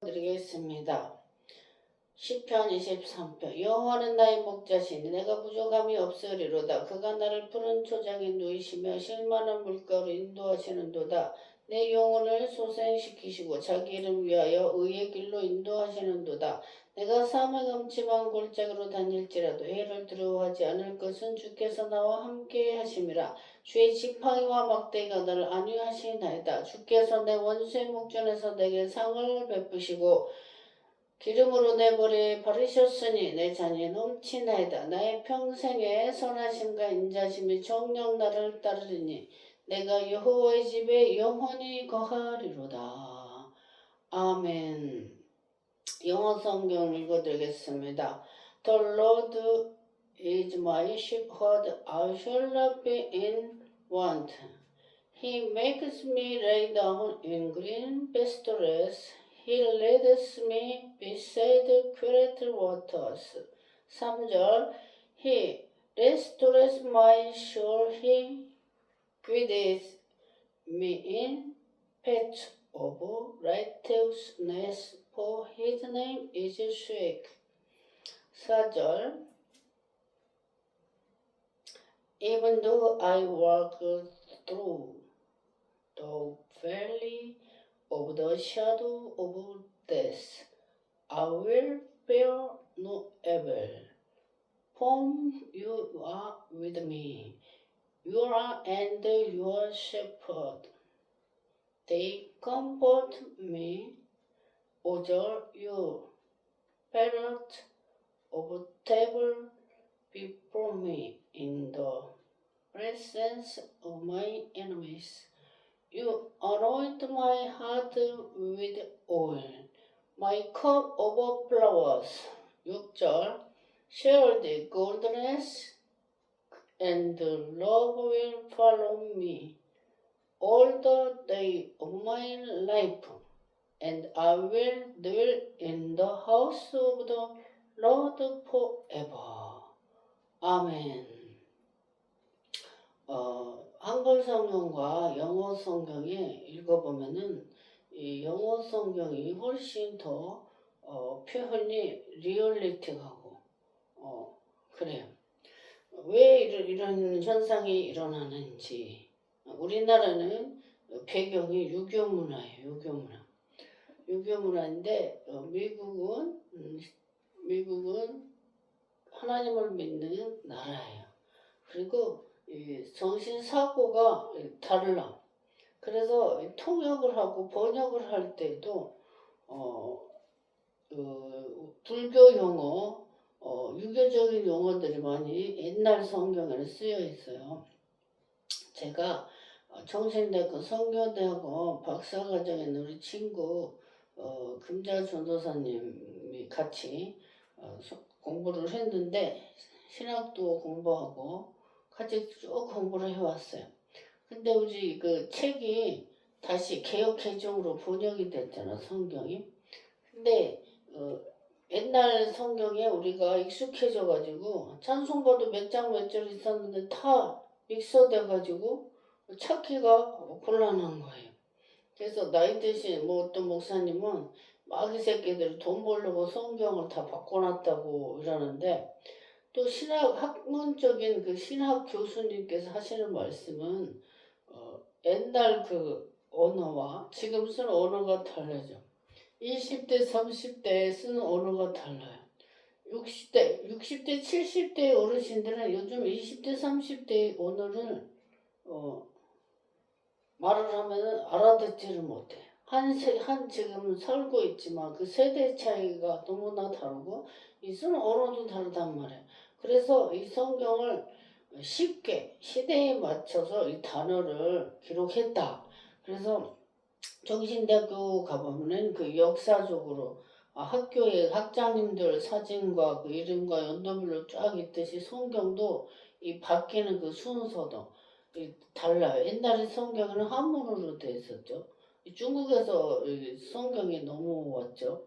드리겠습니다. 시편 23편. 여호와는 나의 목자시니 내가 부족함이 없으리로다. 그가 나를 푸른 초장에 누이시며 실만한 물가로 인도하시는도다. 내 영혼을 소생시키시고 자기 이름 위하여 의의 길로 인도하시는도다. 내가 사망의 음침한 골짜기로 다닐지라도 해를 두려워하지 않을 것은 주께서 나와 함께 하심이라. 주의 지팡이와 막대기가 나를 안위하시나이다. 주께서 내 원수의 목전에서 내게 상을 베푸시고 기름으로 내 머리에 바르셨으니 내 잔이 넘치나이다. 나의 평생에 선하심과 인자심이 정녕 나를 따르리니 내가 여호와의 집에 영원히 거하리로다. 아멘. 영어 성경 읽어드리겠습니다. The Lord is my shepherd, I shall not be in want. He makes me lie down in green pastures. He leads me beside quiet waters. 3절. He restores my soul. He guides me in paths of righteousness, for his name is sake. 4절. Even though I walk through the valley of the shadow of death, I will fear no evil, for you are with me. You are and your shepherd. They comfort me. 5절. You prepare a table before me in the presence of my enemies. You anoint my heart with oil. My cup overflows. 6절. Surely goodness and love will follow me all the day of my life, and I will dwell in the house of the Lord forever. 아멘. 한글 성경과 영어 성경에 읽어보면은 이 영어 성경이 훨씬 더 표현이 리얼리틱하고 그래요. 왜 이런 현상이 일어나는지. 우리나라는 배경이 유교 문화예요. 유교 문화인데 미국은 하나님을 믿는 나라예요. 그리고 정신사고가 달라. 그래서 통역을 하고 번역을 할 때도 불교 용어, 유교적인 용어들이 많이 옛날 성경에는 쓰여 있어요. 제가 정신대학교 성교대학원 박사과정에 있는 우리 친구 금자 전도사님이 같이 공부를 했는데 신학도 공부하고 같이 쭉 공부를 해왔어요. 근데 우리 그 책이 다시 개역개정으로 번역이 됐잖아, 성경이. 근데 옛날 성경에 우리가 익숙해져가지고 찬송가도 몇 장 몇 절 있었는데 다 믹서돼가지고 찾기가 곤란한 거예요. 그래서 나이 드신 어떤 목사님은 마귀 새끼들이 돈 벌려고 성경을 다 바꿔놨다고 이러는데, 또 학문적인 그 신학 교수님께서 하시는 말씀은 옛날 그 언어와 지금 쓰는 언어가 달라져. 20대, 30대에 쓰는 언어가 달라요. 60대, 70대 어르신들은 요즘 20대, 30대의 언어를 말을 하면 알아듣지를 못해. 지금 살고 있지만 그 세대 차이가 너무나 다르고 이 쓰는 언어도 다르단 말이에요. 그래서 이 성경을 쉽게 시대에 맞춰서 이 단어를 기록했다. 그래서 정신대학교 가보면은 그 역사적으로 학교에 학장님들 사진과 그 이름과 연도별로 쫙 있듯이 성경도 이 바뀌는 그 순서도 달라요. 옛날에 성경은 한문으로 되어 있었죠. 중국에서 성경이 넘어왔죠.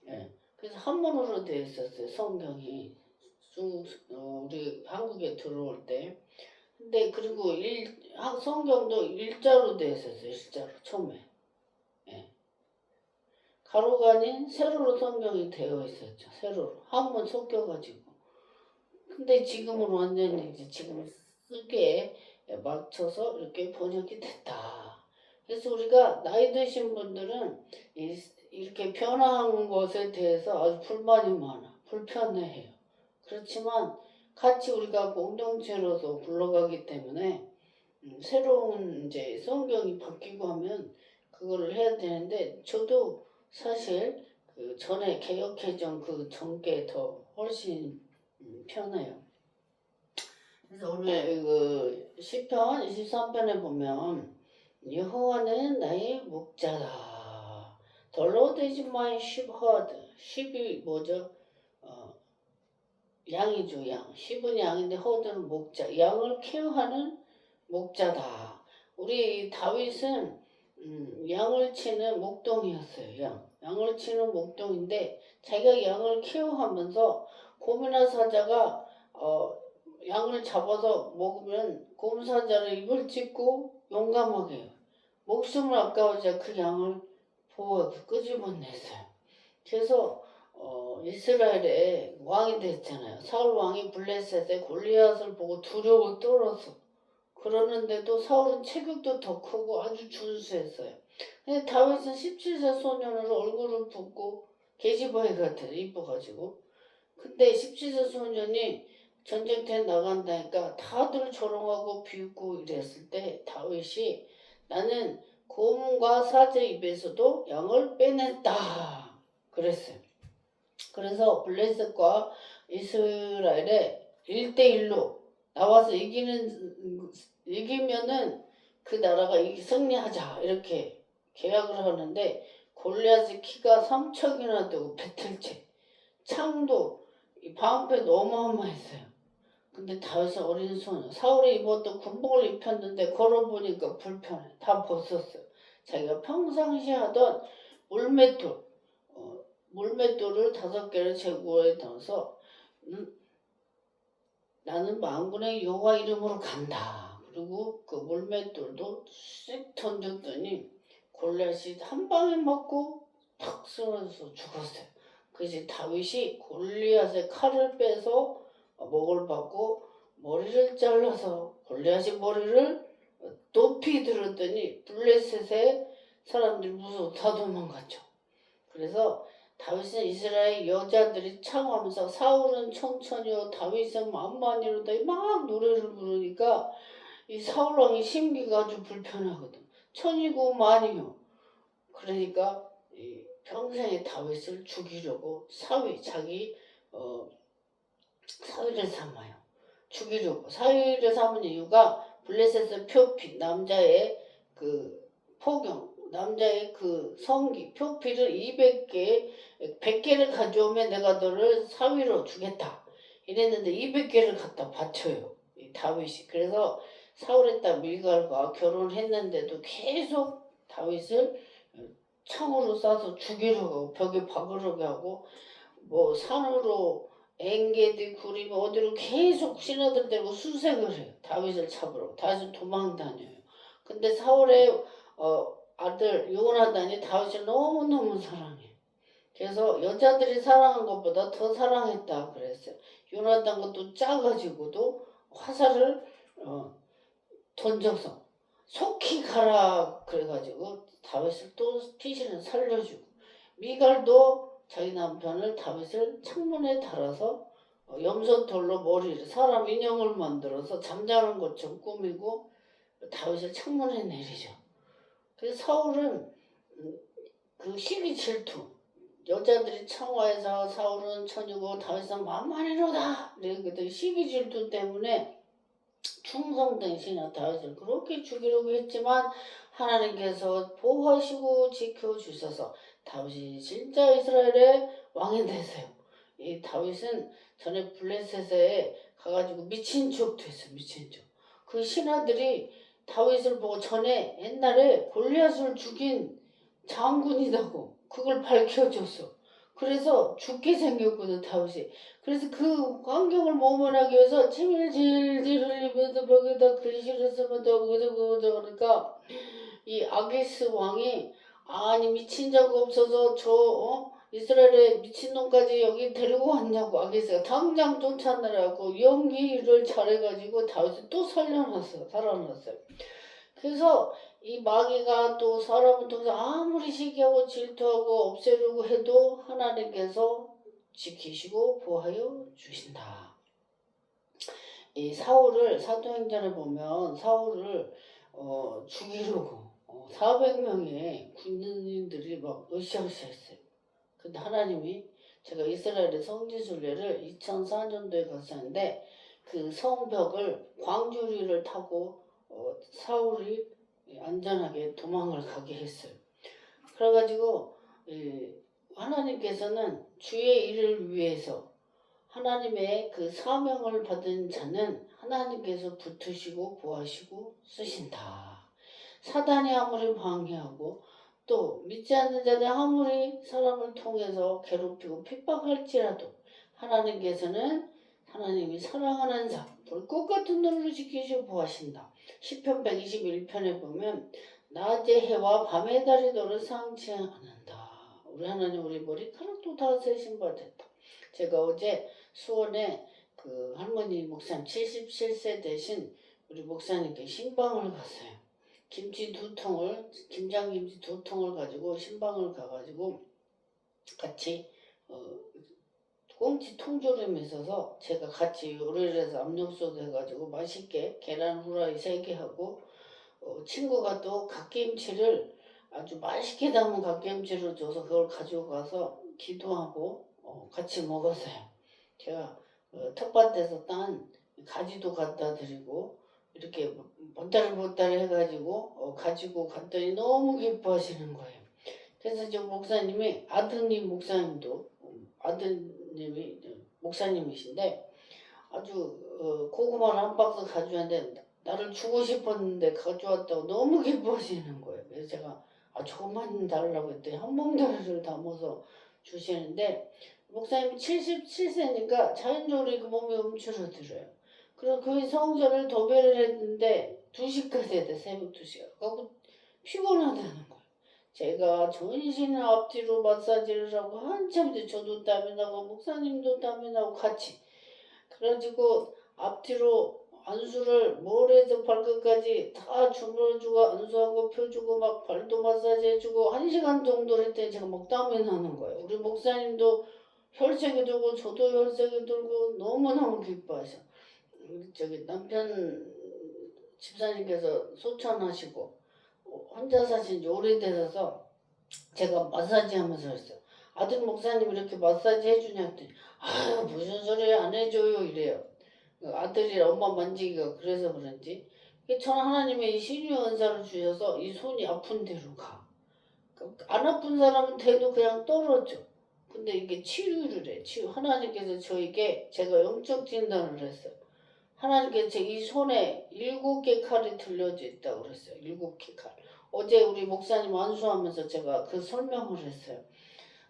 예. 그래서 한문으로 되어 있었어요. 성경이 우리 한국에 들어올 때. 근데 그리고 성경도 일자로 되어 있었어요. 일자로 처음에. 예. 가로가 아닌 세로로 성경이 되어 있었죠. 세로로 한문 섞여가지고. 근데 지금은 완전히 이제 지금 쓰기에 맞춰서 이렇게 번역이 됐다. 그래서 우리가 나이 드신 분들은 이렇게 변화한 것에 대해서 아주 불만이 많아. 불편해해요. 그렇지만 같이 우리가 공동체로서 굴러가기 때문에 새로운 이제 성경이 바뀌고 하면 그거를 해야 되는데 저도 사실 그 전에 개혁개정 그 전께 더 훨씬 편해요. 그래서 오늘 그 시편 23편에 보면 여호와는 나의 목자다. The Lord is my shepherd. sheep이 뭐죠? 양이죠, 양. sheep은 양인데 herd는 목자. 양을 케어하는 목자다. 우리 다윗은 양을 치는 목동이었어요. 양을 치는 목동인데 자기가 양을 케어하면서 곰이나 사자가 양을 잡아서 먹으면 곰사자를 입을 찢고 용감하게 해요. 목숨을 아까워서 그 양을 보호하고 끄집어냈어요. 그래서 이스라엘의 왕이 됐잖아요. 사울 왕이 블레셋의 골리앗을 보고 두려워 떨었어. 그러는데도 사울은 체격도 더 크고 아주 준수했어요. 근데 다윗은 17세 소년으로 얼굴을 붓고 계집아이 같아요. 이뻐가지고. 근데 17세 소년이 전쟁터에 나간다니까 다들 조롱하고 비웃고 이랬을 때 다윗이 나는 곰과 사제 입에서도 양을 빼냈다 그랬어요. 그래서 블레셋과 이스라엘의 1대1로 나와서 이기면은 그 나라가 승리하자 이렇게 계약을 하는데 골리앗의 키가 3척이나 되고 배틀체 창도 방패도 어마어마했어요. 근데 다윗은 어린 소녀 사울이 입었던 군복을 입혔는데 걸어보니까 불편해. 다 벗었어요. 자기가 평상시에 하던 물맷돌을 5개를 제구에 넣어서 나는 만군의 여호와 이름으로 간다. 그리고 그 물맷돌도 쓱 던졌더니 골리앗이 한 방에 맞고 탁 쓰러져서 죽었어요. 그래서 다윗이 골리앗의 칼을 빼서 목을 받고 머리를 잘라서 골리앗의 머리를 높이 들었더니 블레셋의 사람들이 무서워 다 도망갔죠. 그래서 다윗은 이스라엘 여자들이 창하면서 사울은 천천히요 다윗은 만만히로 막 노래를 부르니까 이 사울 왕이 심기가 아주 불편하거든. 천이고 만이요. 그러니까 평생에 다윗을 죽이려고 자기 사위를 삼아요. 죽이려고. 사위를 삼은 이유가 블레셋의 표피, 남자의 그 포경, 남자의 그 성기, 표피를 200개, 100개를 가져오면 내가 너를 사위로 주겠다. 이랬는데 200개를 갖다 바쳐요. 다윗이. 그래서 사울의 딸 밀갈과 결혼했는데도 계속 다윗을 창으로 쏴서 죽이려고 벽에 박으려고 하고 뭐 산으로 엥게디 구리 어디로 계속 신하들 데리고 수색을 해요. 다윗을 잡으러. 다윗은 도망 다녀요. 근데 사울의 아들 요나단이 다윗을 너무너무 사랑해. 그래서 여자들이 사랑한 것보다 더 사랑했다 그랬어요. 요나단 것도 짜가지고도 화살을 던져서 속히 가라 그래가지고 다윗을 또 피신을 살려주고 미갈도 자기 남편을 다윗을 창문에 달아서 염소털로 머리를 사람 인형을 만들어서 잠자는 것처럼 꾸미고 다윗을 창문에 내리죠. 그래서 사울은 그 시기 질투 여자들이 청와에서 사울은 천이고 다윗은 만만이로다 그랬거든. 시기 질투 때문에 충성된 신하 다윗을 그렇게 죽이려고 했지만 하나님께서 보호하시고 지켜주셔서 다윗이 진짜 이스라엘의 왕이 되세요. 이 다윗은 전에 블레셋에 가가지고 미친 척 됐어요. 미친 척. 그 신하들이 다윗을 보고 전에 옛날에 골리앗을 죽인 장군이라고 그걸 밝혀줬어. 그래서 죽게 생겼거든 다윗이. 그래서 그 환경을 모면하기 위해서 침을 질질 흘리면서 벽에다 글씨를 쓰면서 그러니까 이 아기스 왕이 아니 미친 자가 없어서 이스라엘의 미친놈까지 여기 데리고 왔냐고 아기새가 당장 쫓아내라고 연기를 잘해가지고 다윗을 또 살아났어요. 그래서 이 마귀가 또 사람을 통해서 아무리 시기하고 질투하고 없애려고 해도 하나님께서 지키시고 보호하여 주신다. 이 사울을 사도행전에 보면 사울을 죽이려고 400명의 군인들이 막 으쌰으쌰 했어요. 근데 하나님이 제가 이스라엘의 성지순례를 2004년도에 갔었는데 그 성벽을 광주리를 타고 사울이 안전하게 도망을 가게 했어요. 그래가지고 하나님께서는 주의 일을 위해서 하나님의 그 사명을 받은 자는 하나님께서 붙으시고 보호하시고 쓰신다. 사단이 아무리 방해하고 또 믿지 않는 자들이 아무리 사람을 통해서 괴롭히고 핍박할지라도 하나님께서는 하나님이 사랑하는 자 불꽃 같은 눈으로 지키시고 보호하신다. 시편 121편에 보면 낮의 해와 밤의 달이 너를 상치 않는다. 우리 하나님 우리 머리카락도 다 세신 바 됐다. 제가 어제 수원에 그 할머니 목사님 77세 되신 우리 목사님께 신방을 갔어요. 김치 2통을 김장김치 2통을 가지고 신방을 가가지고 같이 꽁치 통조림이 있어서 제가 같이 요리를 해서 압력솥 해가지고 맛있게 계란 후라이 3개 하고 친구가 또 갓김치를 아주 맛있게 담은 갓김치를 줘서 그걸 가지고 가서 기도하고 같이 먹었어요. 제가 텃밭에서 딴 가지도 갖다 드리고 이렇게 보따리 해가지고 가지고 갔더니 너무 기뻐하시는 거예요. 그래서 저 목사님이 아드님 목사님도 아드님이 목사님이신데 아주 고구마를 한 박스 가져왔는데 나를 주고 싶었는데 가져왔다고 너무 기뻐하시는 거예요. 그래서 제가 조금만 달라고 했더니 한 몽다리를 담아서 주시는데 목사님이 77세니까 자연적으로 그 몸이 움츠러들어요. 그래서 그 성전을 도배를 했는데 2시까지 했대. 새벽 2시에. 그리고 피곤하다는 거예요. 제가 전신을 앞뒤로 마사지를 하고 한참 이제 저도 땀이 나고 목사님도 땀이 나고 같이 그래가지고 앞뒤로 안수를 머리에서 발끝까지 다 주물러주고 안수하고 펴주고 막 발도 마사지 해주고 1시간 정도 했더니 제가 막 땀이 나는 거예요. 우리 목사님도 혈색이 돌고 저도 혈색이 돌고 너무너무 기뻐하셔. 저기 남편 집사님께서 소천하시고 혼자 사신 지 오래되셔서 제가 마사지 하면서 했어요. 아들 목사님 이렇게 마사지 해주냐 했더니 무슨 소리 안 해줘요 이래요. 아들이 엄마 만지기가 그래서 그런지 저는 하나님의 신유 은사를 주셔서 이 손이 아픈 데로 가. 안 아픈 사람은 대도 그냥 떨어져. 근데 이게 치유를 해. 하나님께서 저에게 제가 영적 진단을 했어요. 하나님께서 이 손에 7개 칼이 들려져 있다고 그랬어요. 7개 칼. 어제 우리 목사님 안수하면서 제가 그 설명을 했어요.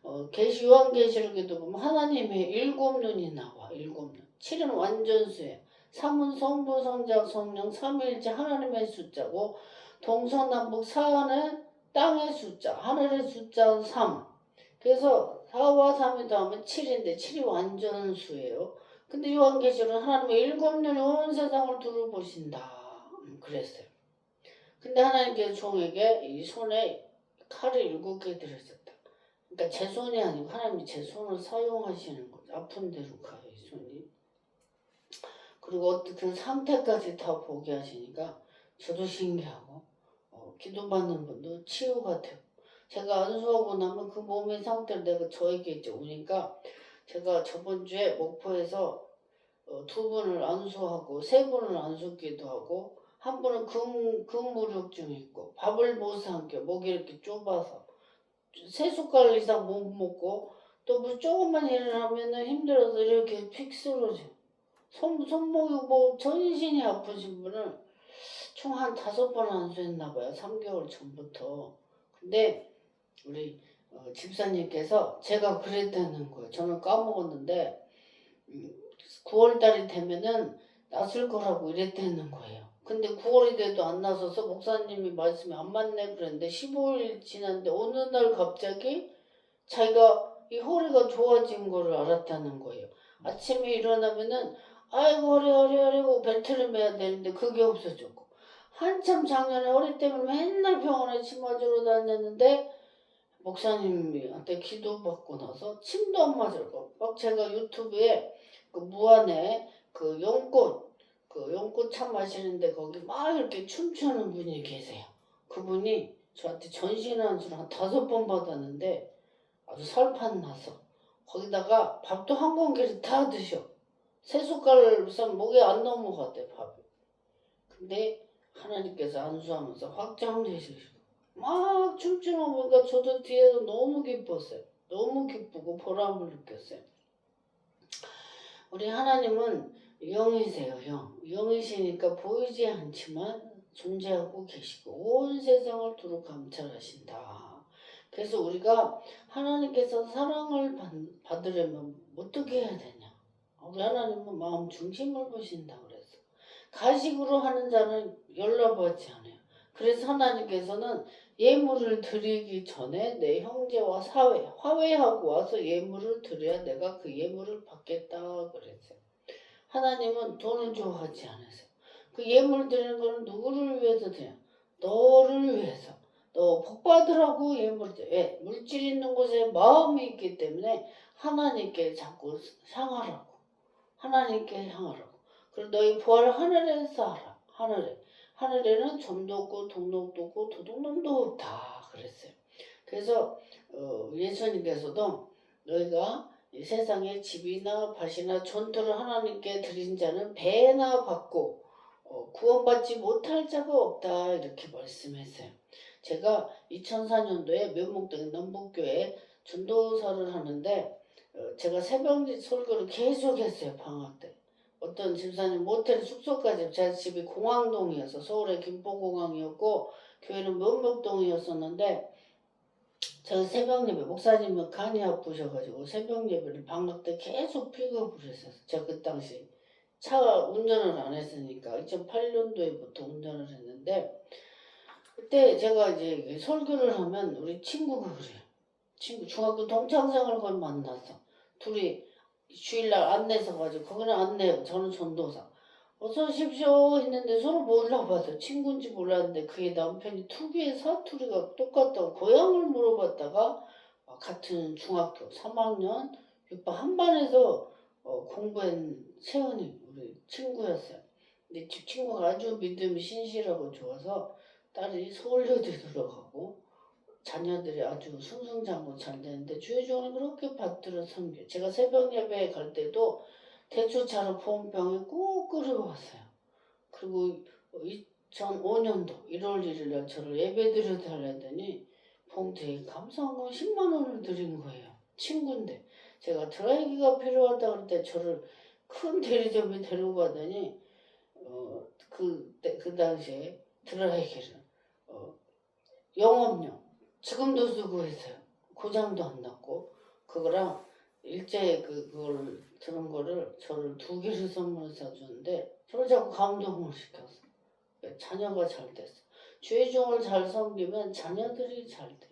요한계시록에도 보면 하나님의 7눈이 나와. 7눈. 7은 완전수예요. 3은 성부, 성자, 성령, 삼위일체 하나님의 숫자고 동서남북 4는 땅의 숫자, 하늘의 숫자 3. 그래서 4와 3이 더하면 7인데 7이 완전수예요. 근데 요한계시록은 하나님의 7눈이 온 세상을 두루보신다. 그랬어요. 근데 하나님께서 종에게 이 손에 칼을 7개 들으셨다. 그러니까 제 손이 아니고 하나님이 제 손을 사용하시는 거죠. 아픈 데로 가요, 이 손이. 그리고 그 상태까지 다 보게 하시니까 저도 신기하고 기도받는 분도 치유가 되고 제가 안수하고 나면 그 몸의 상태를 내가 저에게 이제 오니까 제가 저번 주에 목포에서 2분을 안수하고 3분을 안수기도 하고 한 분은 근무력증 있고 밥을 못 삼켜 목이 이렇게 좁아서 3숟갈 이상 못 먹고 또 뭐 조금만 일을 하면은 힘들어서 이렇게 픽 쓰러져. 손목이 뭐 전신이 아프신 분을 총 한 5번 안수했나 봐요. 3개월 전부터. 근데 우리 집사님께서 제가 그랬다는 거예요. 저는 까먹었는데 9월달이 되면은 낫을 거라고 이랬다는 거예요. 근데 9월이 돼도 안 나서서 목사님이 말씀이 안 맞네 그랬는데 15일 지났는데 어느 날 갑자기 자기가 이 허리가 좋아진 거를 알았다는 거예요. 아침에 일어나면은 아이고 허리 하고 벨트를 매야 되는데 그게 없어졌고 한참 작년에 허리 때문에 맨날 병원에 침 맞으러 다녔는데 목사님한테 기도받고 나서 침도 안 맞을고 막 제가 유튜브에 그 무안에 그 연꽃 차 마시는데 거기 막 이렇게 춤추는 분이 계세요. 그분이 저한테 전신환수를 한 5번 받았는데 아주 살판 나서 거기다가 밥도 한 공기를 다 드셔. 3숟갈 우선 목에 안 넘어갔대 밥이. 근데 하나님께서 안수하면서 확정되시고 막 춤추는 거 보니까 저도 뒤에서 너무 기뻤어요. 너무 기쁘고 보람을 느꼈어요. 우리 하나님은 영이세요. 영이시니까 보이지 않지만 존재하고 계시고 온 세상을 두루 감찰하신다. 그래서 우리가 하나님께서 사랑을 받으려면 어떻게 해야 되냐? 우리 하나님은 마음 중심을 보신다 그랬어. 가식으로 하는 자는 연락받지 않아요. 그래서 하나님께서는 예물을 드리기 전에 내 형제와 화해하고 와서 예물을 드려야 내가 그 예물을 받겠다 그랬어요. 하나님은 돈을 좋아하지 않으세요. 그 예물 드리는 거는 누구를 위해서 드려? 너를 위해서. 너 복받으라고 예물을 드려. 왜? 물질 있는 곳에 마음이 있기 때문에 하나님께 자꾸 향하라고. 하나님께 향하라고. 그리고 너희 부활을 하늘에서 하라. 하늘에는 점도 없고 동록도 없고 도둑놈도 없다 그랬어요. 그래서 예수님께서도 너희가 이 세상에 집이나 밭이나 전토를 하나님께 드린 자는 배나 받고 구원받지 못할 자가 없다 이렇게 말씀했어요. 제가 2004년도에 면목동 남북교회 전도사를 하는데 제가 새벽 설교를 계속 했어요. 방학 때. 어떤 집사님 모텔 숙소까지 제 집이 공항동이어서 서울의 김포공항이었고 교회는 면목동이었었는데 저 새벽 예배 목사님은 간이 아프셔가지고 새벽 예배를 방학 때 계속 픽업을 했었어요. 제가 그 당시 차 운전을 안 했으니까 2008년도에부터 운전을 했는데 그때 제가 이제 설교를 하면 우리 친구가 그래요. 중학교 동창생을 거의 만났어. 둘이 주일날 안내서 가지고 거기는 안내고 저는 전도사. 어서 오십시오 했는데 서로 몰라봐서 친구인지 몰랐는데 그게 남편이 투기의 사투리가 똑같다고 고향을 물어봤다가 같은 중학교 3학년 6반 한 반에서 공부한 세연이 우리 친구였어요. 근데 집 친구가 아주 믿음이 신실하고 좋아서 딸이 서울여대 들어가고 자녀들이 아주 승승장구 잘 되는데 주의종을 그렇게 받들어 섬겨. 제가 새벽 예배에 갈 때도 대추차로 보온병이 꼭 끓여왔어요. 그리고 2005년도 1월 1일 날 저를 예배 드려달라더니 봉투에 감사한금 10만 원을 드린 거예요. 친구인데 제가 드라이기가 필요하다 그럴 때 저를 큰 대리점에 데리고 가더니 그 당시에 드라이기를 영업용 지금도 쓰고 있어요. 고장도 안 났고 그거랑 일제 그걸 들은 거를 저를 2개를 선물로 사주는데 저를 자꾸 감동을 시켰어. 자녀가 잘 됐어. 주의 종을 잘 섬기면 자녀들이 잘 돼요.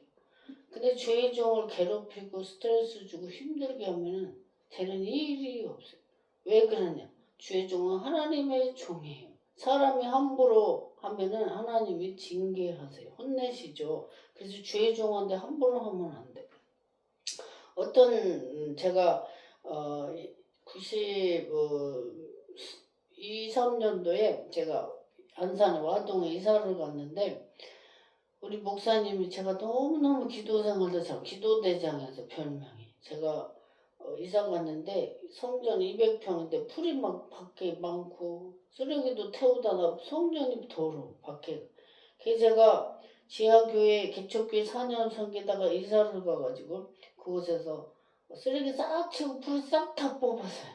근데 주의 종을 괴롭히고 스트레스 주고 힘들게 하면은 되는 일이 없어요. 왜 그러냐? 주의 종은 하나님의 종이에요. 사람이 함부로 하면은 하나님이 징계하세요. 혼내시죠. 그래서 주의 종한테 함부로 하면 안 돼. 어떤 제가 92, 3년도에 제가 안산에 와동에 이사를 갔는데 우리 목사님이 제가 너무너무 기도생활도 잘 기도대장에서 별명이 제가 이사 갔는데 성전 200평인데 풀이 막 밖에 많고 쓰레기도 태우다 나 성전이 더러워 밖에. 그래서 제가 지하교회 개척교회 4년 섬기다가 이사를 가가지고 그곳에서 쓰레기 싹 치고 풀 싹 다 뽑았어요.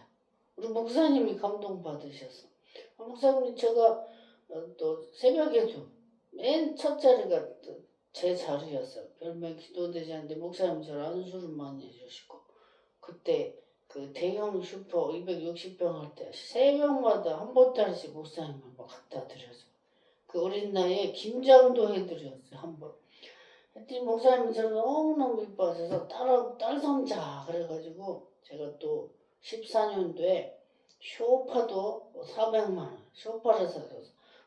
우리 목사님이 감동받으셨어. 목사님 제가 또 새벽에도 맨 첫 자리가 제 자리였어요. 별명 기도대장인데 목사님 저를 안수를 많이 해주시고 그때 그 대형 슈퍼 260병 할 때 새벽마다 한 보따리씩 목사님을 막 갖다 드려서 그 어린 나이에 김장도 해드렸어요. 한번. 했더니 목사님이 저를 너무너무 이뻐하셔서 딸 손자 그래가지고 제가 또 14년도에 쇼파도 400만 원 쇼파를 사서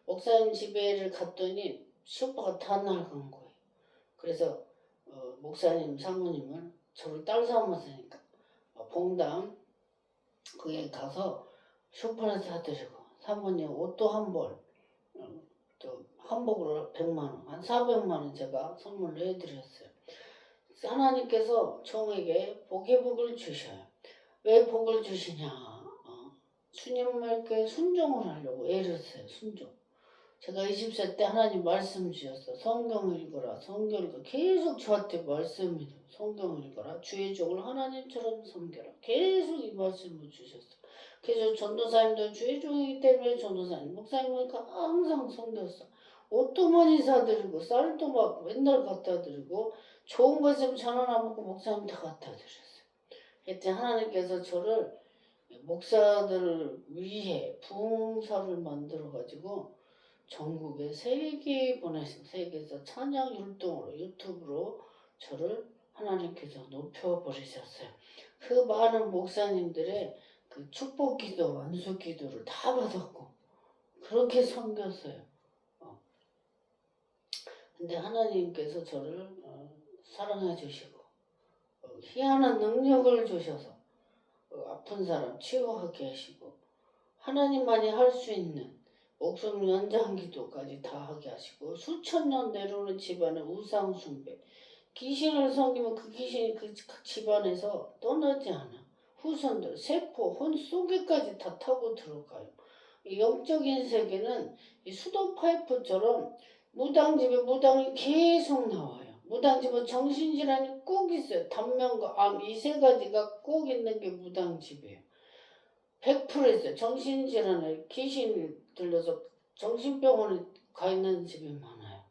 목사님 집에를 갔더니 쇼파가 다 낡은 거예요. 그래서 목사님 사모님은 저를 딸 삼았으니까 봉담 거기에 가서 쇼파를 사드리고 사모님 옷도 한 벌, 또 한복으로 100만 원, 한 400만 원 제가 선물로 해드렸어요. 하나님께서 종에게 복의 복을 주셔요. 왜 복을 주시냐? 주님께 순종을 하려고 애를 써요. 순종. 제가 20세 때 하나님 말씀 주셨어. 성경을 읽어라. 성경을 읽어라. 계속 저한테 말씀을 줘요. 성경을 읽어라. 주의 종을 하나님처럼 섬겨라. 계속 이 말씀을 주셨어. 그래서 전도사님도 주의 종이기 때문에 전도사님, 목사님은 항상 섬겼어. 옷도 많이 사드리고 쌀도 막 맨날 갖다 드리고 좋은 거 있으면 전화 안 먹고 목사님 다 갖다 드렸어요. 그때 하나님께서 저를 목사들을 위해 부흥사를 만들어가지고 전국에 세계 보내서 세계에서 찬양 율동으로 유튜브로 저를 하나님께서 높여버리셨어요. 그 많은 목사님들의 그 축복기도 완수기도를 다 받았고 그렇게 섬겼어요. 근데 하나님께서 저를 사랑해 주시고 희한한 능력을 주셔서 아픈 사람 치유하게 하시고 하나님만이 할 수 있는 목숨 연장 기도까지 다 하게 하시고 수천 년 내려오는 집안의 우상 숭배 귀신을 섬기면 그 귀신이 그 집안에서 떠나지 않아. 후손들 세포 혼 속에까지 다 타고 들어가요. 이 영적인 세계는 이 수도 파이프처럼 무당집에 무당이 계속 나와요. 무당집은 정신질환이 꼭 있어요. 단면과 암 이 세 가지가 꼭 있는 게 무당집이에요. 100% 있어요. 정신질환에 귀신이 들려서 정신병원에 가 있는 집이 많아요.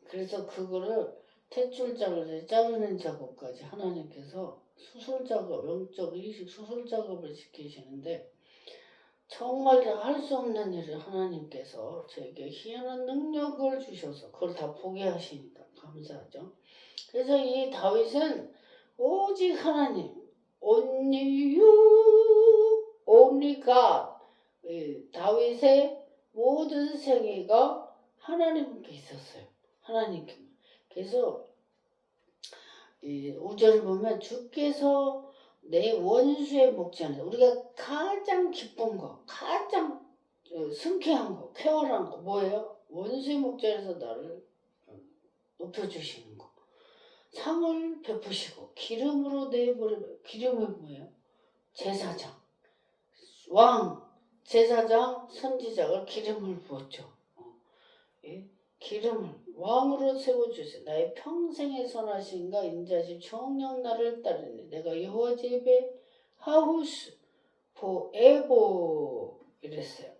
그래서 그거를 탯줄자를 자르는 작업까지 하나님께서 수술 작업, 영적 의식 수술 작업을 시키시는데 정말 할 수 없는 일을 하나님께서 저에게 희한한 능력을 주셔서 그걸 다 보게 하시니까 감사하죠. 그래서 이 다윗은 오직 하나님, only you, only God. 다윗의 모든 생애가 하나님께 있었어요. 하나님께. 그래서 5절을 보면 주께서 내 원수의 목전에서 우리가 가장 기쁜 거, 가장 승쾌한 거, 쾌활한 거 뭐예요? 원수의 목전에서 나를 높여주시는 거. 상을 베푸시고 기름으로 내버리면 기름이 뭐예요? 제사장, 왕, 제사장, 선지자가 기름을 부었죠. 기름을 왕으로 세워주세요. 나의 평생의 선하심과 인자심 정녕 나를 따르니 내가 여호와 집에 하우스 forever 이랬어요.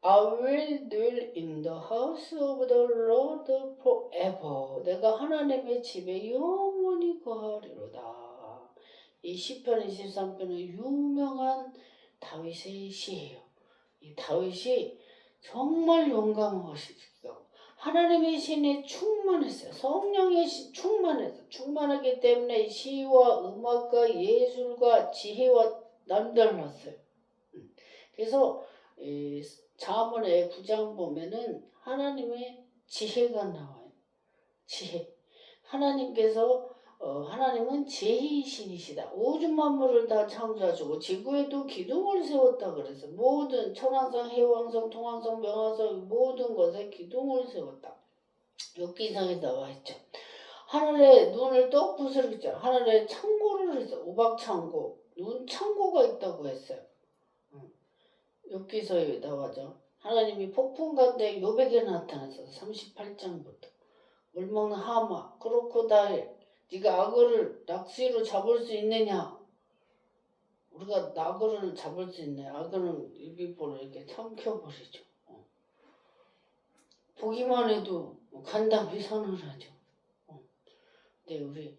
I will dwell in the house of the Lord forever. 내가 하나님의 집에 영원히 거하리로다. 이 시편 23편은 유명한 다윗의 시예요. 이 다윗이 정말 용감하시고 하나님의 신에 충만했어요. 성령의 신 충만하기 때문에 시와 음악과 예술과 지혜와 남달랐어요. 그래서 잠언의 9장 보면은 하나님의 지혜가 나와요. 지혜. 하나님께서 하나님은 지혜의 신이시다. 우주 만물을 다 창조하시고 지구에도 기둥을 세웠다 그래서 모든 천왕성, 해왕성, 통왕성, 명왕성 모든 것에 기둥을 세웠다. 욥기상에 나와 있죠. 하늘에 눈을 떡 부스러기죠. 하늘에 창고를 해서 우박창고, 눈 창고가 있다고 했어요. 욥기서에 나와죠. 하나님이 폭풍 가운데 욥에게 나타나서 38장부터 물 먹는 하마, 크로코다일 네가 악어를 낚시로 잡을 수 있느냐? 우리가 악어를 잡을 수 있네. 악어는 입이볼을 이렇게 삼켜버리죠. 보기만 해도 간담이 선언하죠. 근데 우리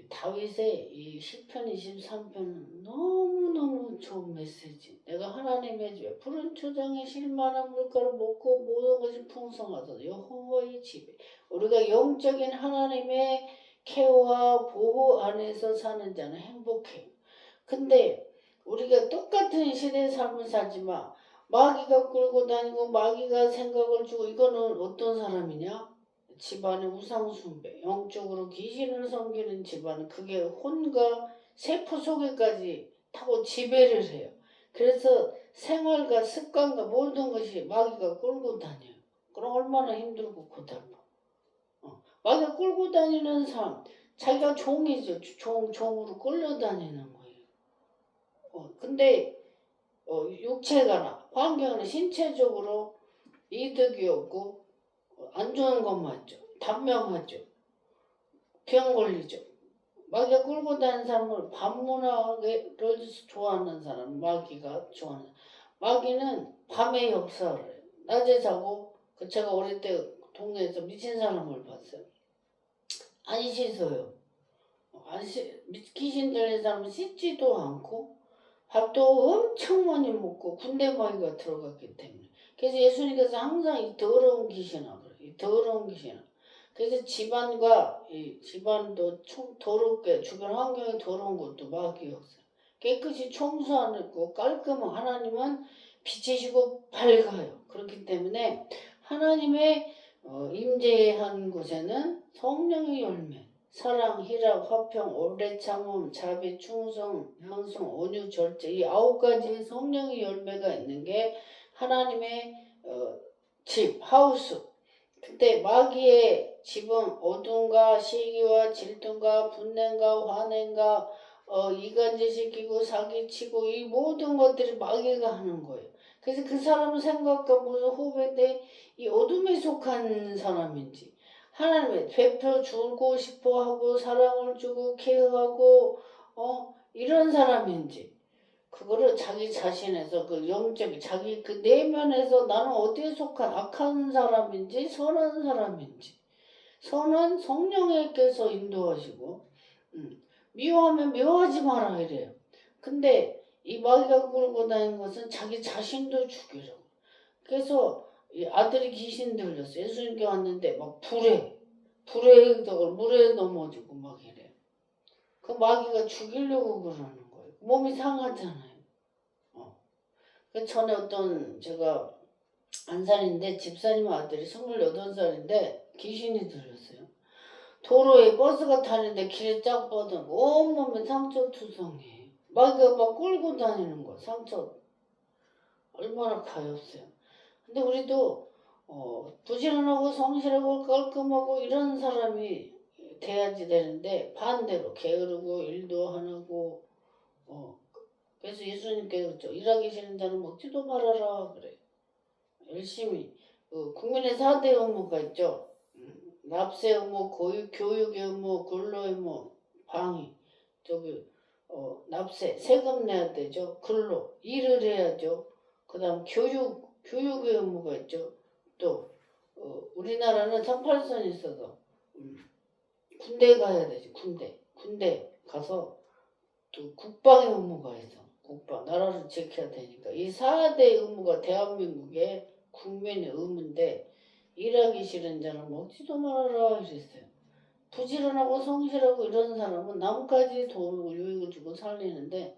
다윗의 이 시편 23편은 너무너무 좋은 메시지. 내가 하나님의 집 푸른 초장에 실만한 물가를 먹고 모든 것이 풍성하다. 여호와의 집에 우리가 영적인 하나님의 케어와 보호 안에서 사는 자는 행복해요. 근데 우리가 똑같은 시대의 삶을 살지만 마귀가 끌고 다니고 마귀가 생각을 주고 이거는 어떤 사람이냐? 집안의 우상숭배, 영적으로 귀신을 섬기는 집안은 그게 혼과 세포 속에까지 타고 지배를 해요. 그래서 생활과 습관과 모든 것이 마귀가 끌고 다녀요. 그럼 얼마나 힘들고 고달파. 마귀가 끌고 다니는 사람, 자기가 종이죠. 종으로 끌려다니는 거예요. 근데 육체가나 환경은 신체적으로 이득이 없고 안 좋은 건 맞죠. 단명하죠. 병 걸리죠. 마귀가 끌고 다니는 사람을 반문화를 좋아하는 사람, 마귀가 좋아하는 사람. 마귀는 밤에 역사를 해요. 낮에 자고 제가 어릴 때 동네에서 미친 사람을 봤어요. 안 씻어요. 귀신 들린 사람은 씻지도 않고 밥도 엄청 많이 먹고 군대 마귀가 들어갔기 때문에. 그래서 예수님께서 항상 이 더러운 귀신아 그래요. 이 더러운 귀신아. 그래서 집안과 이 집안도 더럽게 주변 환경이 더러운 것도 마귀 역사. 깨끗이 청소하고 깔끔한 하나님은 빛이시고 밝아요. 그렇기 때문에 하나님의 임재한 곳에는 성령의 열매, 사랑, 희락, 화평, 오래 참음, 자비, 충성, 양성, 온유, 절제 이 9가지의 성령의 열매가 있는 게 하나님의 집, 하우스. 그때 마귀의 집은 어둠과 시기와 질투가 분냄과 화냄과 이간질시키고 사기치고 이 모든 것들이 마귀가 하는 거예요. 그래서 그 사람 생각과 무슨 호흡인데 이 어둠에 속한 사람인지 하나님의 베풀어 주고 싶어하고 사랑을 주고 케어하고 이런 사람인지 그거를 자기 자신에서 그 영적인 자기 그 내면에서 나는 어디에 속한 악한 사람인지 선한 사람인지 선은 성령께서 인도하시고 미워하면 미워하지 마라 이래요. 근데 이 마귀가 끌고 다니는 것은 자기 자신도 죽이려고. 그래서 이 아들이 귀신 들렸어. 예수님께 왔는데 막 불에 물에 넘어지고 막 이래요. 그 마귀가 죽이려고 그러는 거예요. 몸이 상하잖아요. 그 전에 제가 안산인데 집사님 아들이 28살인데 귀신이 들렸어요. 도로에 버스가 타는데 길에 쫙 뻗은 온몸에 상처 투성이에요. 마귀가 막 끌고 다니는 거 상처 얼마나 가엾어요. 근데 우리도 부지런하고 성실하고 깔끔하고 이런 사람이 돼야지 되는데 반대로 게으르고 일도 안 하고 그래서 예수님께서 그랬죠. 일하기 싫은 자는 먹지도 말아라 그래. 열심히 국민의 4대 의무가 있죠. 납세 의무, 교육의 의무, 근로의 의무, 방위, 납세, 세금 내야 되죠. 근로, 일을 해야죠. 그 다음 교육의 의무가 있죠. 또 우리나라는 38선이 있어서 군대 가야 되지. 군대 가서 또 국방의 의무가 있어. 국방, 나라를 지켜야 되니까. 이 4대 의무가 대한민국의 국민의 의무인데 일하기 싫은 자는 먹지도 말아라 이랬어요. 부지런하고 성실하고 이런 사람은 남까지 도우고 유익을 주고 살리는데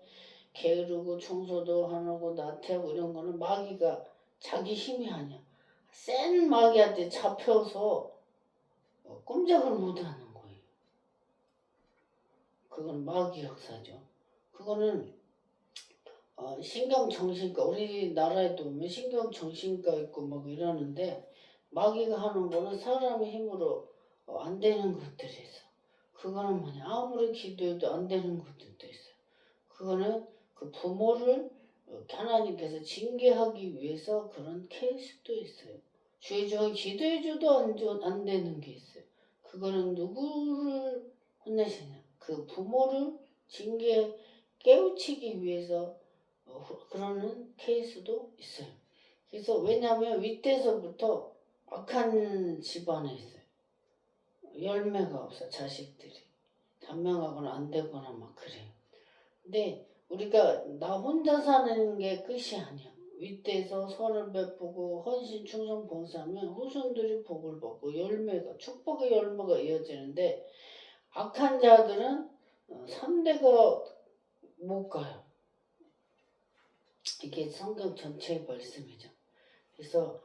게으르고 청소도 안 하고 나태하고 이런 거는 마귀가 자기 힘이 아니야. 센 마귀한테 잡혀서 꼼짝을 못하는 거예요. 그건 마귀 역사죠. 그거는 신경정신과 우리나라에도 보면 신경정신과 있고 막 이러는데 마귀가 하는 거는 사람의 힘으로 안 되는 것들이 있어. 그거는 뭐냐 아무리 기도해도 안 되는 것들도 있어요. 그거는 그 부모를 하나님께서 징계하기 위해서 그런 케이스도 있어요. 주의 종이 기도해줘도 안 되는 게 있어요. 그거는 누구를 혼내시냐 그 부모를 깨우치기 위해서 그러는 케이스도 있어요. 그래서 왜냐하면 윗대서부터 악한 집안에 있어요. 열매가 없어 자식들이. 단명하거나 안 되거나 막 그래. 근데 우리가 나 혼자 사는 게 끝이 아니야. 윗대에서 선을 베푸고 헌신 충성 봉사하면 후손들이 복을 받고 열매가 축복의 열매가 이어지는데 악한 자들은 3대가 못 가요. 이게 성경 전체의 말씀이죠. 그래서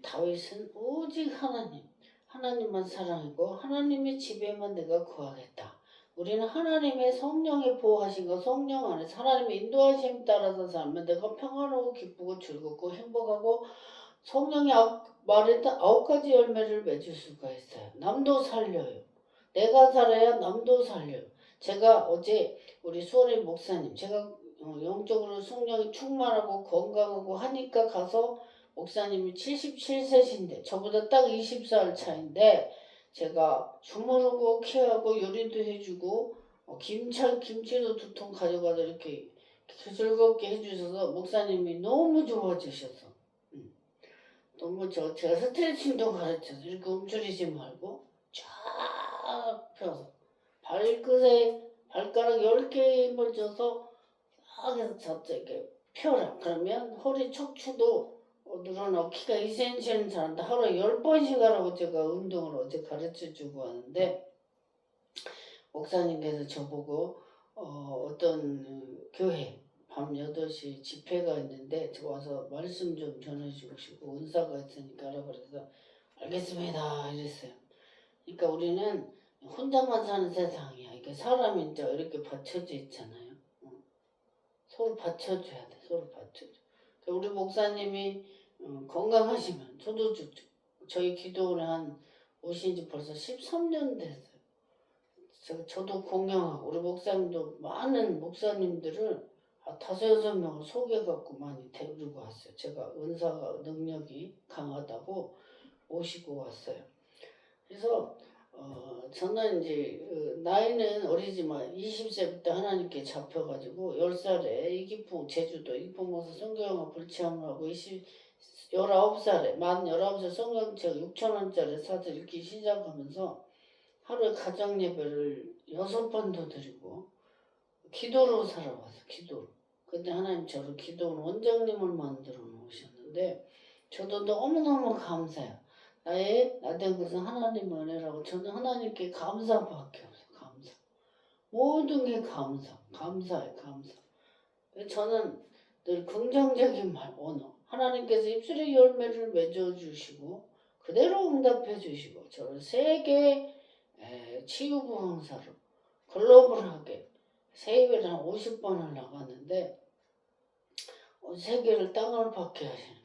다윗은 오직 하나님만 사랑하고 하나님의 집에만 내가 거하겠다. 우리는 하나님의 성령의 보호하신과 성령 안에서 하나님의 인도하심 따라서 살면 내가 평안하고 기쁘고 즐겁고 행복하고 성령이 말했던 9가지 열매를 맺을 수가 있어요. 남도 살려요. 내가 살아야 남도 살려요. 제가 어제 우리 수월의 목사님 제가 영적으로 성령이 충만하고 건강하고 하니까 가서 목사님이 77세신데 저보다 딱 20살 차인데 제가 주무르고 케어하고 요리도 해주고 김치도 2통 가져가서 이렇게 즐겁게 해주셔서 목사님이 너무 좋아지셔서 너무 제가 스트레칭도 가르쳐서 이렇게 움츠리지 말고 쫙 펴서 발끝에 발가락 10개 힘을 줘서 딱 해서 저쪽에 펴라. 그러면 허리 척추도 늘어나고 키가 2cm는 자란다. 하루에 10번씩 하라고 제가 운동을 어제 가르쳐주고 하는데 목사님께서 저보고 어떤 교회 밤 8시 집회가 있는데 저 와서 말씀 좀 전해주고 싶고 은사가 있으니까 하라 그래서 알겠습니다 이랬어요. 그러니까 우리는 혼자만 사는 세상이야. 이게 사람이 이제 이렇게 받쳐져 있잖아요. 서로 받쳐줘야 돼. 서로 받쳐줘. 우리 목사님이 건강하시면 저도 저희 기도원에 오신 지 벌써 13년 됐어요. 저도 공경하고 우리 목사님도 많은 목사님들을 5-6명을 소개해갖고 많이 데리고 왔어요. 제가 은사가 능력이 강하다고 모시고 왔어요. 그래서 저는 이제 나이는 어리지만 20세부터 하나님께 잡혀가지고 10살에 제주도 이기풍에서 성경영화 불체험을 하고 19살에 만 19살 성경책 6,000원짜리 사서 읽기 시작하면서 하루에 가정예배를 6번도 드리고 기도로 살아왔어요. 기도로. 근데 하나님 저를 기도원 원장님을 만들어 놓으셨는데 저도 너무너무 감사해요. 나된 것은 하나님 은혜라고 저는 하나님께 감사밖에 없어요. 감사. 모든 게 감사해. 저는 늘 긍정적인 말, 언어. 하나님께서 입술의 열매를 맺어주시고 그대로 응답해 주시고 저를 세계 치유부흥사로 글로벌하게 세계를 한 50번을 나갔는데 세계를 땅을 받게 하시는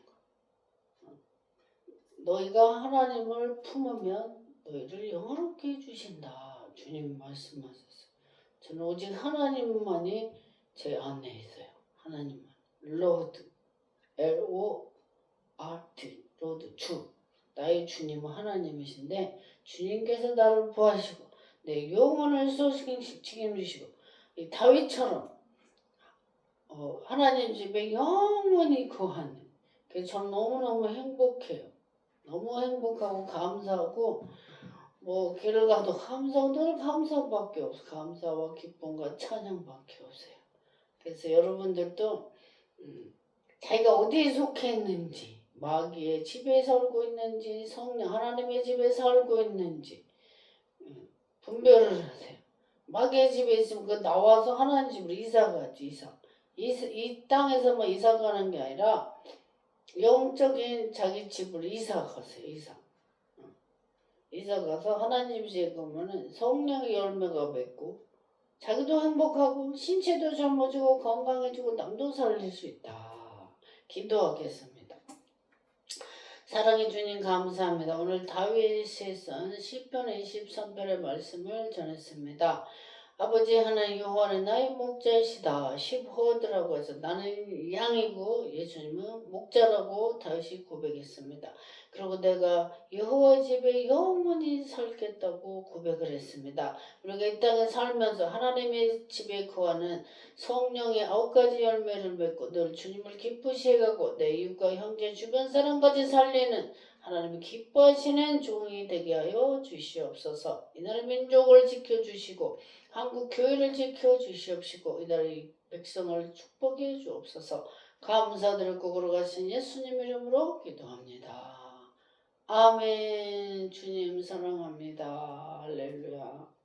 너희가 하나님을 품으면 너희를 영화롭게 해주신다. 주님이 말씀하셨어요. 저는 오직 하나님만이 제 안에 있어요. 하나님만. 로드. L-O-R-D. 로드. 주. 나의 주님은 하나님이신데 주님께서 나를 보하시고 내 영혼을 책임지시고 이 다윗처럼 하나님 집에 영원히 거하는 그래서 저는 너무너무 행복해요. 너무 행복하고 감사하고 길을 가도 늘 감사밖에 없어. 감사와 기쁨과 찬양밖에 없어요. 그래서 여러분들도 자기가 어디에 속해 있는지 마귀의 집에 살고 있는지 성령 하나님의 집에 살고 있는지 분별을 하세요. 마귀의 집에 있으면 나와서 하나님 집으로 이사 가지. 이 땅에서만 이사 가는 게 아니라 영적인 자기 집으로 이사 가세요. 이사 가서 하나님 집에 가면은 성령의 열매가 맺고 자기도 행복하고 신체도 젊어지고 건강해지고 남도 살릴 수 있다. 기도하겠습니다. 사랑해 주님 감사합니다. 오늘 다윗이 쓴 시편 23편의 말씀을 전했습니다. 아버지 하나님 여호와는 나의 목자이시다. 십호더라고 해서 나는 양이고 예수님은 목자라고 다시 고백했습니다. 그리고 내가 여호와 집에 영원히 살겠다고 고백을 했습니다. 우리가 이 땅에 살면서 하나님의 집에 거하는 성령의 9가지 열매를 맺고 늘 주님을 기쁘시게 가고 내 이웃과 형제 주변 사람까지 살리는 하나님이 기뻐하시는 종이 되게 하여 주시옵소서. 이 나라 민족을 지켜주시고 한국 교회를 지켜 주시옵시고 이달의 백성을 축복해 주옵소서. 감사드리고 걸어가신 예수님 이름으로 기도합니다. 아멘. 주님 사랑합니다. 할렐루야.